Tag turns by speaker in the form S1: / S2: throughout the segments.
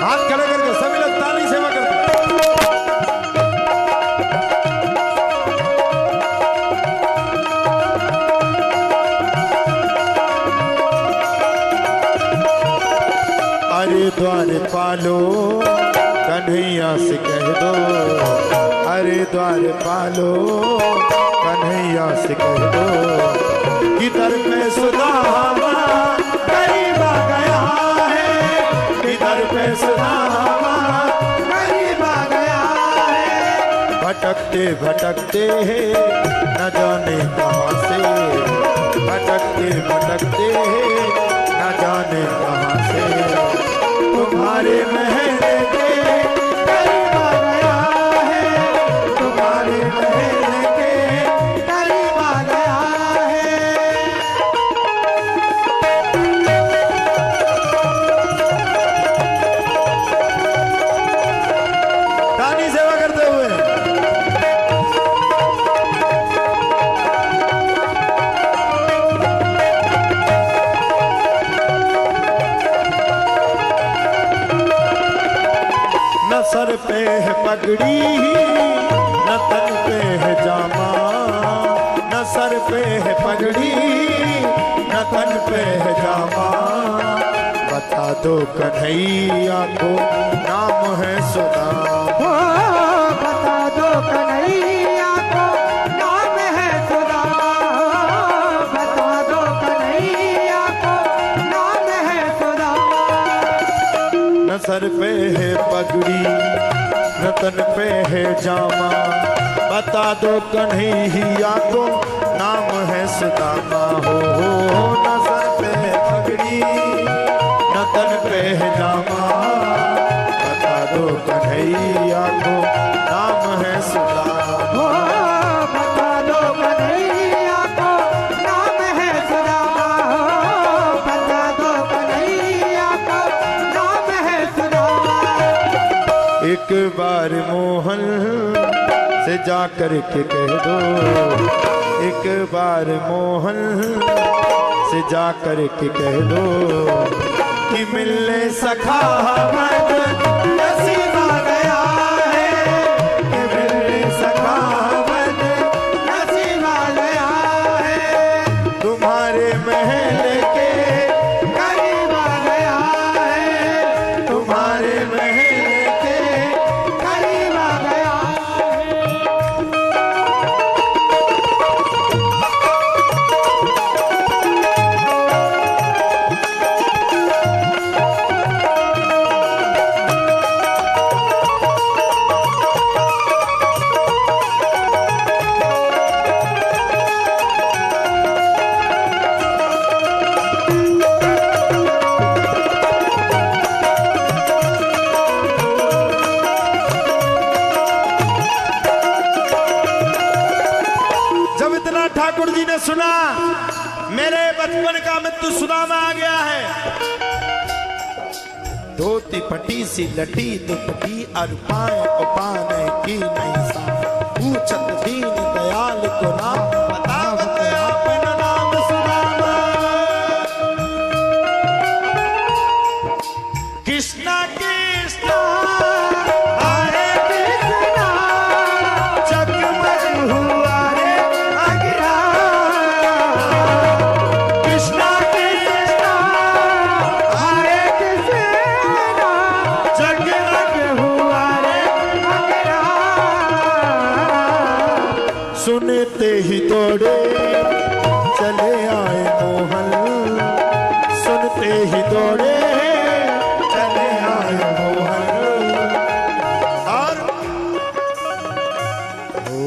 S1: हाथ खड़े करके सभी लोग ताली सेवा करते। अरे द्वार पालो कन्हैया से कह दो, अरे द्वार पालो कन्हैया से कह दो कि दर पे सुदामा गरीब आ गया है, कि दर पे सुदामा गरीब आ गया है। भटकते भटकते न जाने कहाँ से, भटकते भटकते न जाने कहाँ से तुम्हारे महल के करीब आ गया है, तुम्हारे महल के करीब आ गया है। ताली सेवा करते हुए न सर पे है पगड़ी न तन पे है जामा, न सर पे है पगड़ी न तन पे है जामा। बता दो कन्हैया को नाम है सुदामा,
S2: बता दो कन्हैया को नाम है सुदामा, बता दो कन्हैया को नाम है सुदामा।
S1: न सर पे है पगड़ी न तन पे है जामा, बता दो कन्हैया को नाम है सुदामा। हो न सर पे है पगड़ी न तन पे है जामा, बता दो कन्हैया को नाम है सुदामा।
S2: बता दो कन्हैया को नाम है सुदामा, बता दो कन्हैया को नाम है सुदामा।
S1: एक बार मोहन से जा कर के कह दो, एक बार मोहन से जा कर के कह दो कि मिलने सखा मत नसीब आ गया है, कि मिलने सखा मत नसीब आ गया है। तुम्हारे महल के करीब आ गया है, तुम्हारे महल के करीब आ गया है। जब इतना ठाकुर जी ने सुना मेरे बचपन का मित्र सुदामा आ गया है, धोती फटी सी लटी दुपटी और पाए उपान की नहीं सा, पूछत दीन दयाल को नाम बतावत आपन नाम सुदामा। कृष्णा कृष्णा हरे कृष्णा जगमग हुआ रे अगिरा, कृष्णा कृष्णा हरे कृष्णा जगमग हुआ रे अगिरा। सुनते ही दौड़े चले आए मोहन, सुनते ही दौड़े चले आए मोहन। और ओ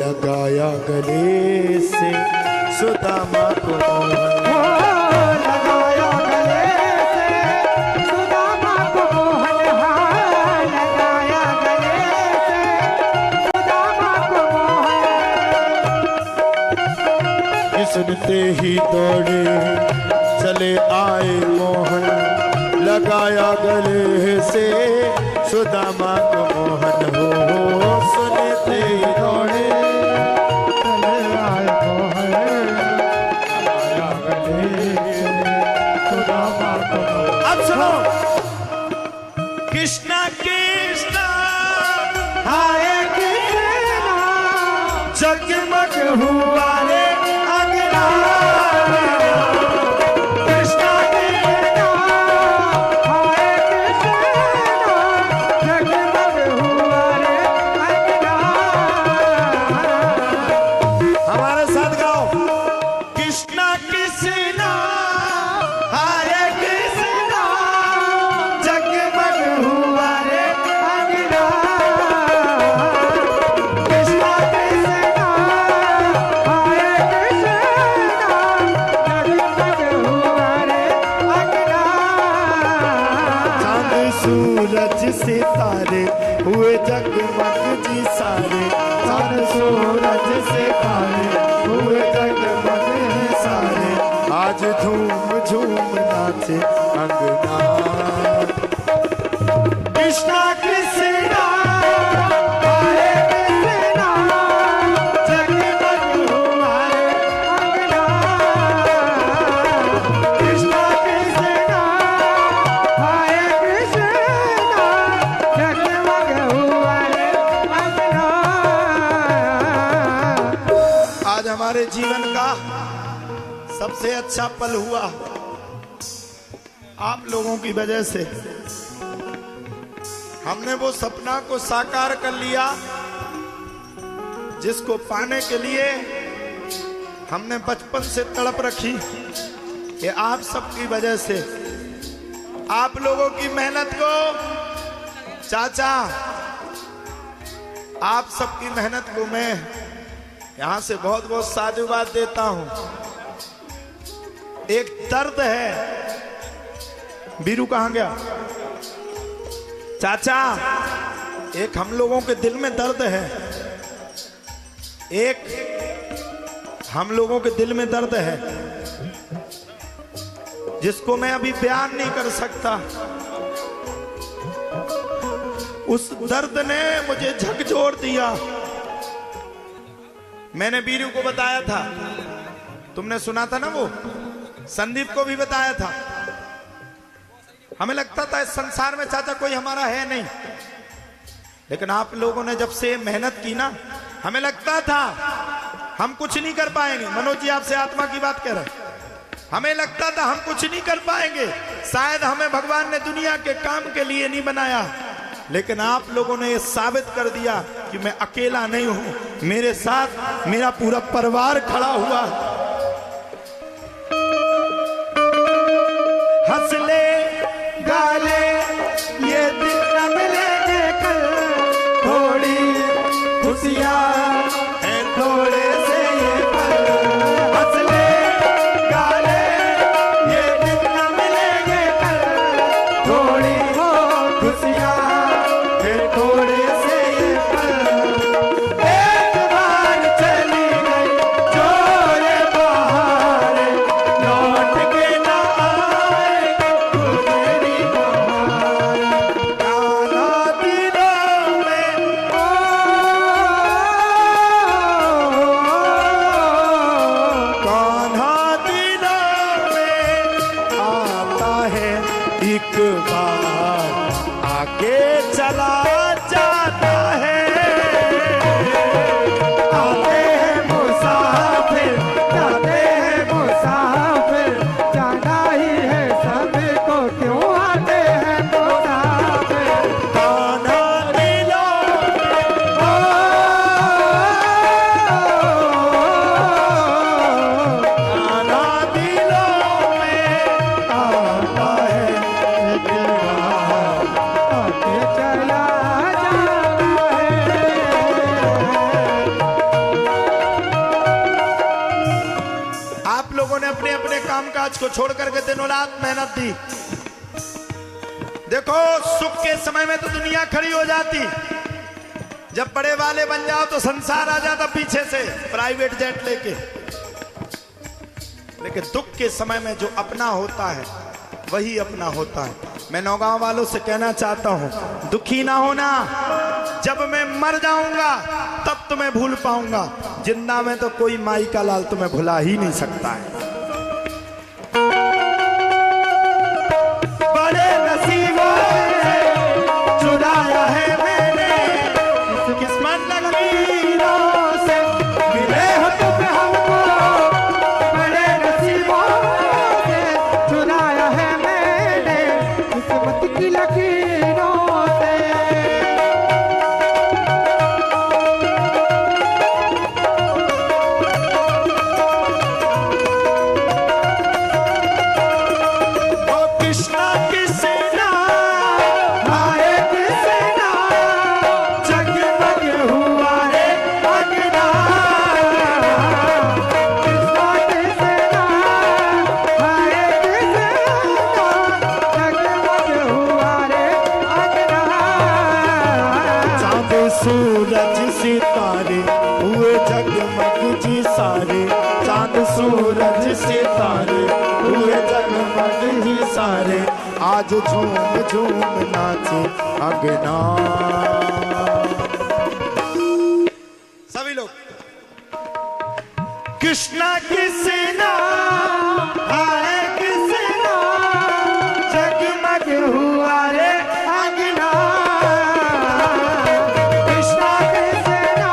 S1: लगाया गले से सुदामा को मोहन,
S2: लगाया गले से सुदामा को मोहन, हाँ लगाया गले से सुदामा को मोहन।
S1: सुनते ही दौड़े चले आए मोहन, लगाया गले से सुदामा को मोहन। हो सुनते ही दौड़े चले आए मोहन, लगाया गले से सुदामा को मोहन। अब सुनो कृष्णा कृष्णा
S2: हरे कृष्णा
S1: जगमग हुआ रे अंगना
S2: कृष्णा कृष्णा हरे कृष्णा जगमग हुआ रे अंगना
S1: हमारे साथ गाओ कृष्णा कृष्णा हरे कृष्णा जगमग हुआ रे
S2: अंगना कृष्णा कृष्णा हरे कृष्णा जगमग हुआ रे अंगना
S1: चांद सूरज सितारे हुए जगमग जी सारे चांद सूरज सितारे हुए जगमग जी सारे आज झूम झूम नाचे अंगना कृष्णा कृष्णा
S2: हरे कृष्णा जगमग हुआ रे अंगना कृष्णा कृष्णा हरे कृष्णा जगमग हुआ रे अंगना
S1: आज हमारे जीवन का सबसे अच्छा पल हुआ आप लोगों की वजह से। हमने वो सपना को साकार कर लिया जिसको पाने के लिए हमने बचपन से तड़प रखी। ये आप सबकी वजह से, आप लोगों की मेहनत को चाचा, आप सबकी मेहनत को मैं यहां से बहुत बहुत साधुवाद देता हूं। एक दर्द है, बीरू कहां गया चाचा, एक हम लोगों के दिल में दर्द है, एक हम लोगों के दिल में दर्द है जिसको मैं अभी बयान नहीं कर सकता। उस दर्द ने मुझे झकझोर दिया। मैंने बीरू को बताया था, तुमने सुना था ना, वो संदीप को भी बताया था। हमें लगता था इस संसार में चाचा कोई हमारा है नहीं, लेकिन आप लोगों ने जब से मेहनत की ना, हमें लगता था हम कुछ नहीं कर पाएंगे। मनोज जी आपसे आत्मा की बात कह रहे हैं, हमें लगता था हम कुछ नहीं कर पाएंगे, शायद हमें भगवान ने दुनिया के काम के लिए नहीं बनाया, लेकिन आप लोगों ने ये साबित कर दिया कि मैं अकेला नहीं हूं, मेरे साथ मेरा पूरा परिवार खड़ा हुआ। हंस ले गाले ये दिन न मिलेंगे कल, थोड़ी खुशियां हैं थोड़े से ये पल। हंस ले गाले ये दिन न मिलेंगे कल, थोड़ी खुशियां हैं थोड़े से ये पल। एक बार चली गई जो ये बहार, लौट के ना आएगी तेरी बहार। कान्हा दिलों में कान्हा दिलों में आता है एक बार, आगे चला जाता है।
S2: आते हैं मुसाफिर, जाते हैं मुसाफिर, जाना ही है सबको, क्यों आते हैं मुसाफिर।
S1: कान्हा दिलों कान्हा दिलों में आता है एक बार,
S2: आके चला जाता है।
S1: आप लोगों ने अपने अपने कामकाज को छोड़ करके दिनों रात मेहनत दी। देखो सुख के समय में तो दुनिया खड़ी हो जाती, जब बड़े वाले बन जाओ तो संसार आ जाता पीछे से प्राइवेट जेट लेके, लेकिन दुख के समय में जो अपना होता है वही अपना होता है। मैं नौगांव वालों से कहना चाहता हूं, दुखी ना होना, जब मैं मर जाऊंगा तब तुम्हें भूल पाऊंगा, जिंदा में तो कोई माई का लाल तुम्हें भुला ही नहीं सकता है। बड़े नसीबों से आज झूम झूम नाचे अंगना। सभी लोग कृष्णा कृष्णा
S2: हरे कृष्णा जगमग हुआ रे अंगना। कृष्णा कृष्णा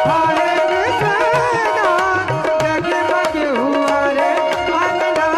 S2: हरे कृष्णा जगमग हुआ रे अंगना।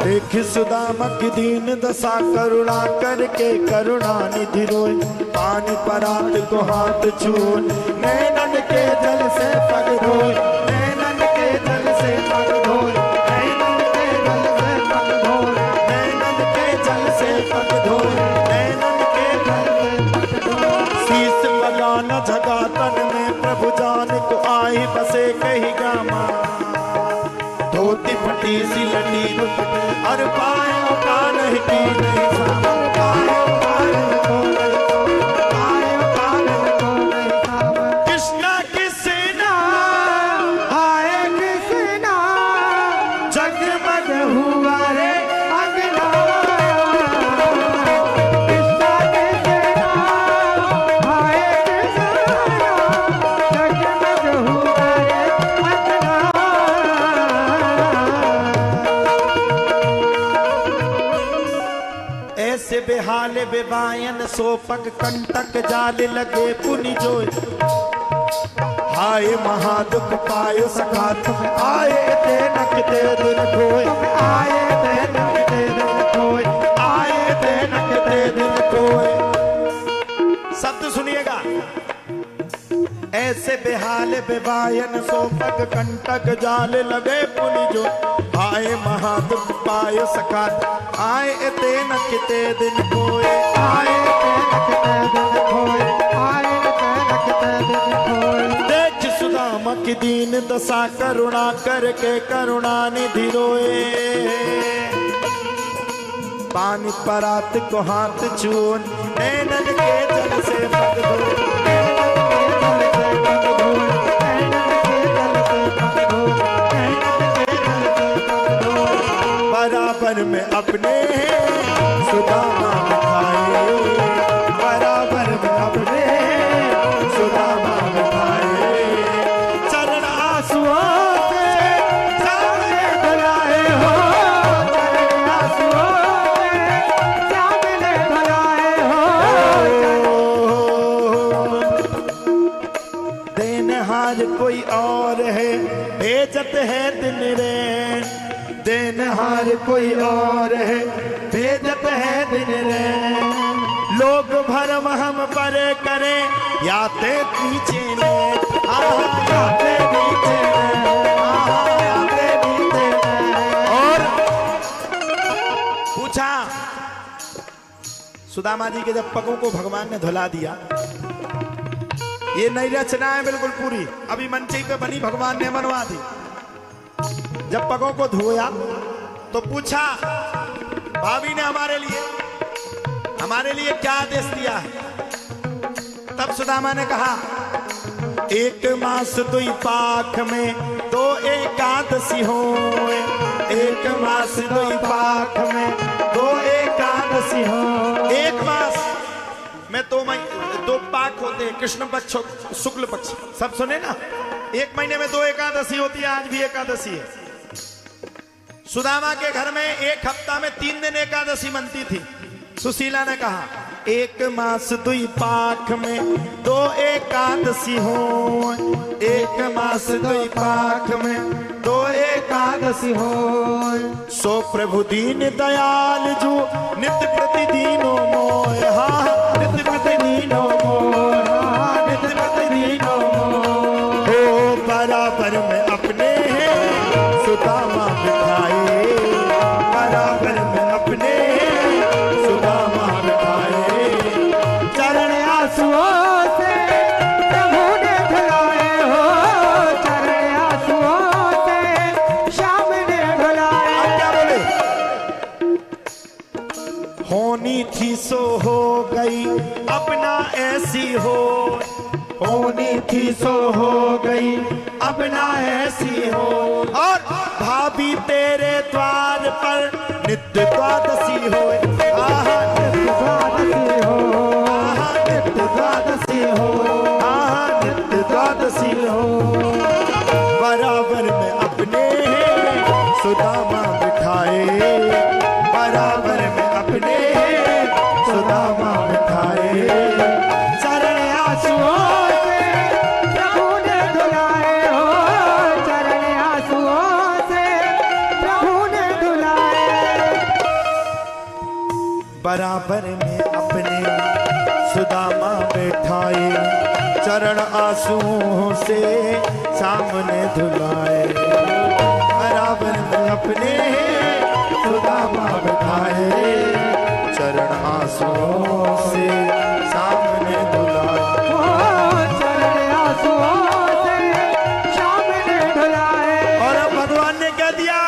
S1: देख सुदामा की दीन दशा करुणा करके करुणा निधि रोए। पानी परात को हाथ छुए नैनन के जल से पग धोए।
S2: नैनन के जल से पग धोए। नैनन के जल से पग धोए।
S1: नैनन के जल से पग धोए। नैनन के जल से पग धोए। शीस लगाना जगा तन में प्रभु जान को आई बसे कही गामा। धोती फटी सी लटी और पायों का नहीं की नहीं सामा। पायों का नहीं को नहीं
S2: पायों का नहीं को नहीं सामा।
S1: कृष्णा की सेना
S2: हरे कृष्णा
S1: जगमग
S2: हुआ रे अंगना। कृष्णा कृष्णा हरे कृष्णा जगमग हुआ रे अंगना।
S1: ऐसे बेहाल बेबायन सोपक कंटक जाल लगे पुनि जोय। हाय महादुख पायो सखा तुम आए ते नकते दिन खोए।
S2: आए थे नकते दिन खोए।
S1: आए ते नकते दिन खोए। शब्द सुनिएगा। ऐसे बेहाल बेबायन सोपक कंटक जाल लगे पुनि जो। हाय महादुख पायो सखा आए ते नकते दिन खोए।
S2: आए थे नकते दिन खोए। आए थे नकते दिन खोए।
S1: देख सुदामा की दीन दशा करुणा करके करुणा निधि रोए। पानी परात को हाथ छून नैनन के जल से पग धोए। बराबर में अपने सुदामा मिठाए। बराबर में अपने सुदामा मिठाए। चरण आंसुओं से
S2: सामने धुलाए हो। चरण आंसुओं से सामने धुलाए हो।
S1: देनहार कोई और है भेजत है दिन रैन। देनहार कोई और है भेजत है दिन रैन। लोग भरम हम पर करे याते पीछे ने। याते पीछे ने। याते पीछे ने। और पूछा सुदामा जी के जब पगों को भगवान ने धुला दिया। ये नई रचना है बिल्कुल पूरी, अभी मंची पे बनी, भगवान ने बनवा दी। जब पगों को धोया तो पूछा भाभी ने हमारे लिए क्या आदेश दिया है। तब सुदामा ने कहा एक मास दुई पाख में दो एकादशी हो। एक मास दुई पाख में दो एकादशी हो। एक मास में दो पाक होते हैं, कृष्ण पक्ष शुक्ल पक्ष, सब सुने ना। एक महीने में दो एकादशी होती है, आज भी एकादशी है। सुदामा के घर में एक हफ्ता में 3 दिन एकादशी बनती थी। सुशीला ने कहा एक मास दुई पाख में दो एकादशी हो। एक मास दुई पाख में दो एकादशी हो। सो प्रभु दीन दयाल जो नित्य प्रतिदिनो मोय। हाँ नित्य प्रतिदिनो मोय। हाँ नित्य प्रतिदिनो मोय। हो बराबर में अपने सुदामा बिठाए। बराबर में अपने सुदामा बिठाए।
S2: चरण आंसुओं से प्रभु ने धुलाए हो। चरण आंसुओं से श्याम ने धुलाए।
S1: अब क्या बोले? होनी थी सो हो गई अपना ऐसी हो। होनी थी सो हो गई अपना ऐसी हो। और भाभी तेरे द्वार पर नित नित्य द्वादशी होए, आहा
S2: द्वादशी हो, नित्य द्वादशी हो,
S1: नित्य द्वादशी
S2: हो।
S1: बराबर में अपने सुदामा बिठाए, बराबर में अपने सुदामा बिठाए।
S2: चरण आंसुओं से प्रभु ने धुलाए हो, चरण आंसुओं से प्रभु ने धुलाए।
S1: बराबर में अपने सुदामा बैठाए, चरण आंसुओं से सामने धुलाए। बराबर में अपने सुदामा बैठाए, चरण आंसुओं से सामने धुलाए।
S2: ओ चरण आंसुओं से सामने धुलाए।
S1: और अब भगवान ने कह दिया,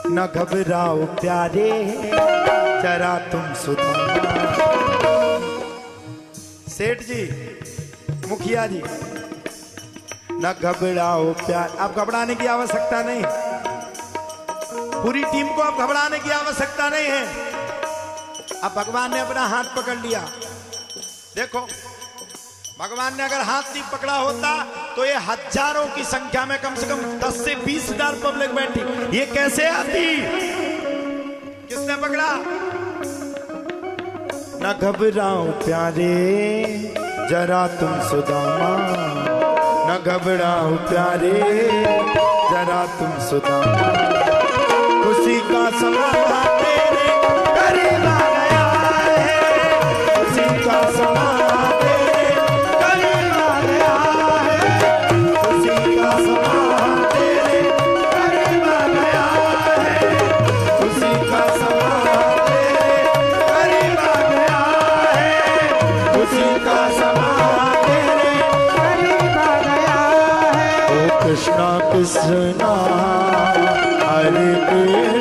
S1: न घबराओ प्यारे, जरा तुम सुदामा। सेठ जी, मुखिया जी, न घबराओ प्यार। आप घबराने की आवश्यकता नहीं, पूरी टीम को अब घबराने की आवश्यकता नहीं है। अब भगवान ने अपना हाथ पकड़ लिया। देखो, भगवान ने अगर हाथ नहीं पकड़ा होता तो ये हजारों की संख्या में कम से कम 10 से 20 हजार पब्लिक बैठी, ये कैसे आती? किसने पकड़ा? न घबराओ प्यारे, जरा तुम सुदामा। न घबराओ प्यारे, जरा तुम सुदामा। खुशी का समा तेरे करीब आ गया है, खुशी का समा तेरे करीब आ गया है, खुशी का समा तेरे करीब आ गया है, खुशी का समा तेरे करीब आ गया है, खुशी का समा तेरे
S2: करीब आ गया है।
S1: ओ कृष्णा कृष्णा हरे कृष्णा।